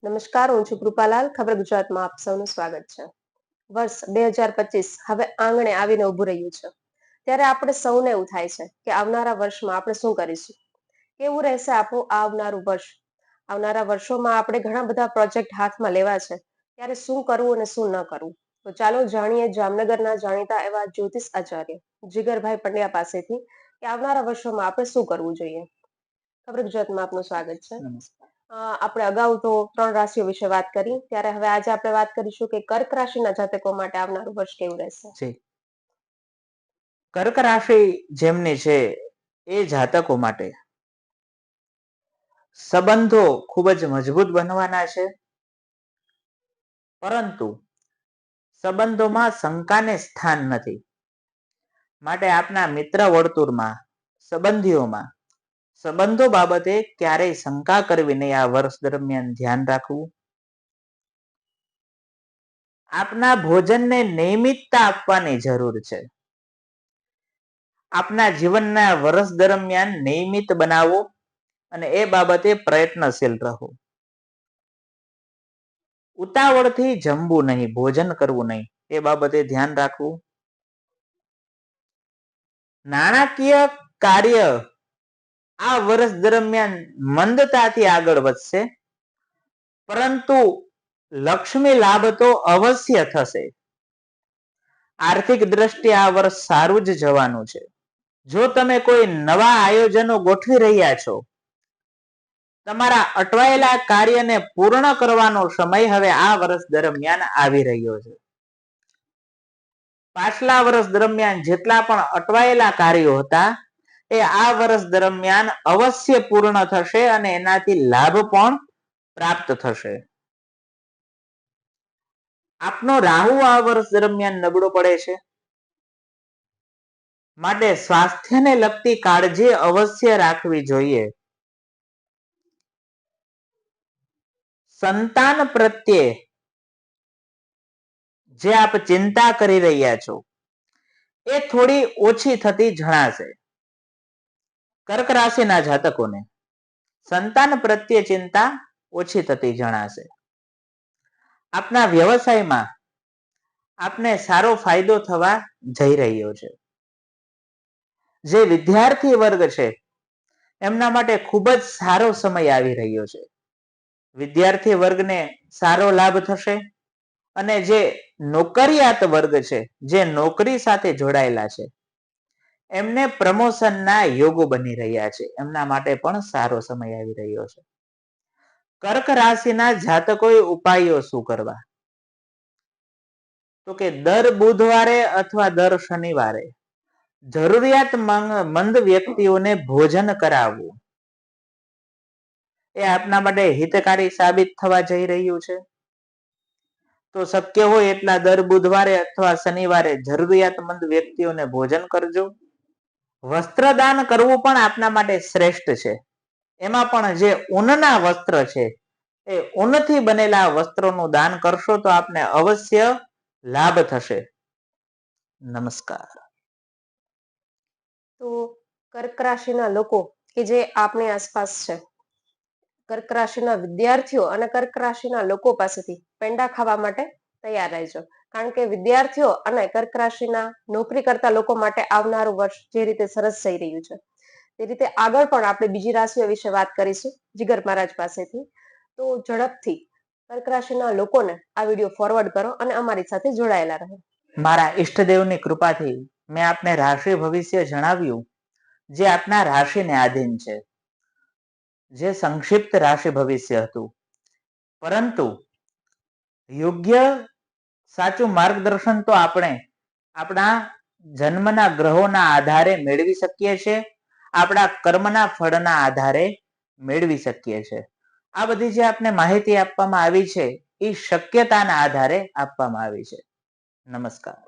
નમસ્કાર, હું છું કૃપાલાલ. ખબર ગુજરાતમાં આપ સૌનું સ્વાગત છે. વર્ષ 2025 હવે આંગણે આવીને ઉભું રહ્યું છે. ત્યારે આપણે સૌને એવું થાય છે કે આવનારા વર્ષમાં આપણે શું કરીશું, કેવું રહેશે આપણું આવનારું વર્ષ. આવનારા વર્ષોમાં આપણે ઘણા બધા પ્રોજેક્ટ હાથમાં લેવા છે, ત્યારે શું કરવું અને શું ન કરવું. તો ચાલો જાણીએ જામનગરના જાણીતા એવા જ્યોતિષ આચાર્ય જીગરભાઈ પંડ્યા પાસેથી કે આવનારા વર્ષોમાં આપણે શું કરવું જોઈએ. ખબર ગુજરાતમાં આપનું સ્વાગત છે. આપણે અગાઉ તો 3 રાશિઓ વિશે વાત કરી, ત્યારે હવે આજે આપણે વાત કરીશું કે કર્ક રાશિના જાતકો માટે આવનારું વર્ષ કેવું રહેશે. કર્ક રાશિ જેમની છે એ જાતકો માટે સંબંધો ખૂબ જ મજબૂત બનવાના છે, પરંતુ સંબંધોમાં શંકાને સ્થાન નથી. માટે આપના મિત્ર વર્તુળમાં, સંબંધીઓમાં સંબંધો બાબતે ક્યારેય શંકા કરવી નહીં. આ વર્ષ દરમિયાન ધ્યાન રાખવું. આપના ભોજનને નિયમિતતા આપવાની જરૂર છે. આપના જીવનના વર્ષ દરમિયાન નિયમિત બનાવો અને એ બાબતે પ્રયત્નશીલ રહો. ઉતાવળથી જમવું નહીં, ભોજન કરવું નહીં, એ બાબતે ધ્યાન રાખવું. નાણાકીય કાર્ય આ વર્ષ દરમિયાન મંદતાથી આગળ વધશે, પરંતુ લક્ષ્મી લાભ તો અવશ્ય થશે. આર્થિક દ્રષ્ટિએ આ વર્ષ સારું જ જવાનું છે. જો તમે કોઈ નવા આયોજનો ગોઠવી રહ્યા છો, તમારા અટવાયેલા કાર્યને પૂર્ણ કરવાનો સમય હવે આ વર્ષ દરમિયાન આવી રહ્યો છે. પાછલા વર્ષ દરમિયાન જેટલા પણ અટવાયેલા કાર્યો હતા એ આ વર્ષ દરમિયાન અવશ્ય પૂર્ણ થશે અને એનાથી લાભ પણ પ્રાપ્ત થશે. આપનો રાહુ આ વર્ષ દરમિયાન નબળો પડે છે, માટે સ્વાસ્થ્યને લગતી કાળજી અવશ્ય રાખવી જોઈએ. સંતાન પ્રત્યે જે આપ ચિંતા કરી રહ્યા છો એ થોડી ઓછી થતી જણાશે. કર્ક રાશિના જાતકોને સંતાન પ્રત્યે ચિંતા ઓછી થતી જણાશે. આપના વ્યવસાયમાં આપને સારો ફાયદો થવા જઈ રહ્યો છે. જે વિદ્યાર્થી વર્ગ છે એમના માટે ખૂબ જ સારો સમય આવી રહ્યો છે. વિદ્યાર્થી વર્ગને સારો લાભ થશે અને જે નોકરિયાત વર્ગ છે, જે નોકરી સાથે જોડાયેલા છે, એમને પ્રમોશનના યોગો બની રહ્યા છે. એમના માટે પણ સારો સમય આવી રહ્યો છે. કર્ક રાશિના જાતકોએ ઉપાયો શું કરવા? તો કે દર બુધવારે અથવા દર શનિવારે જરૂરિયાતમંદ વ્યક્તિઓને ભોજન કરાવવું એ આપના માટે હિતકારી સાબિત થવા જઈ રહ્યું છે. તો શક્ય હોય એટલા દર બુધવારે અથવા શનિવારે જરૂરિયાતમંદ વ્યક્તિઓને ભોજન કરજો. વસ્ત્રદાન કરવું પણ આપના માટે શ્રેષ્ઠ છે. એમાં પણ જે ઊનના વસ્ત્ર છે એ ઊનથી બનેલા વસ્ત્રોનું દાન કરશો તો આપને અવશ્ય લાભ થશે. નમસ્કાર. તો કર્ક રાશિના લોકો કે જે આપણી આસપાસ છે, કર્ક રાશિના વિદ્યાર્થીઓ અને કર્ક રાશિના લોકો પાસેથી પેંડા ખાવા માટે તૈયાર રહેજો. કારણ કે વિદ્યાર્થીઓ અને કર્ક રાશિના નોકરી કરતા લોકો માટે આવનારું વર્ષ જે રીતે સરસ જઈ રહ્યું છે, તે રીતે આગળ પણ આપણે બીજી રાશિઓ વિશે વાત કરીશું જીગર મહારાજ પાસેથી. તો ઝડપથી કર્ક રાશિના લોકોને આ વિડીયો ફોરવર્ડ કરો અને અમારી સાથે જોડાયેલા રહો. મારા ઈષ્ટદેવની કૃપાથી મેં આપને રાશિ ભવિષ્ય જણાવ્યું, જે આપના રાશિને આધીન છે, જે સંક્ષિપ્ત રાશિ ભવિષ્ય હતું. પરંતુ યોગ્ય સાચું માર્ગદર્શન તો આપણે આપણા જન્મના ગ્રહોના આધારે મેળવી શકીએ છીએ, આપણા કર્મના ફળના આધારે મેળવી શકીએ છીએ. આ બધી જે આપને માહિતી આપવામાં આવી છે એ શક્યતાના આધારે આપવામાં આવી છે. નમસ્કાર.